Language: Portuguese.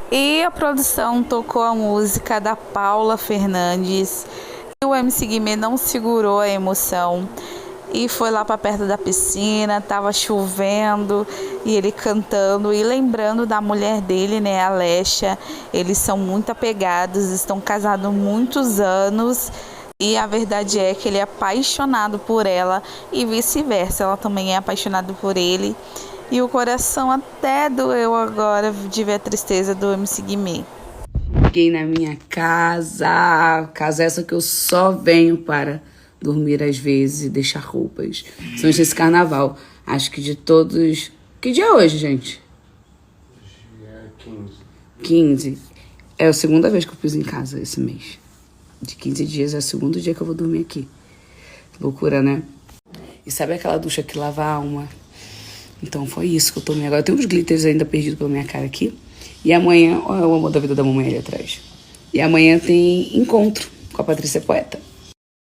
E a produção tocou a música da Paula Fernandes. E o MC Guimê não segurou a emoção e foi lá para perto da piscina, tava chovendo, e ele cantando e lembrando da mulher dele, né, a Lesha. Eles são muito apegados, estão casados muitos anos, e a verdade é que ele é apaixonado por ela e vice-versa, ela também é apaixonada por ele. E o coração até doeu agora de ver a tristeza do MC Guimê. Cheguei na minha casa essa que eu só venho para dormir às vezes e deixar roupas. São esse carnaval. Acho que de todos... Que dia é hoje, gente? Hoje é 15. 15. É a segunda vez que eu piso em casa esse mês. De 15 dias é o segundo dia que eu vou dormir aqui. Loucura, né? E sabe aquela ducha que lava a alma? Então foi isso que eu tomei agora. Eu tenho uns glitters ainda perdidos pela minha cara aqui. E amanhã... Olha o amor da vida da mamãe ali atrás. E amanhã tem encontro com a Patrícia Poeta.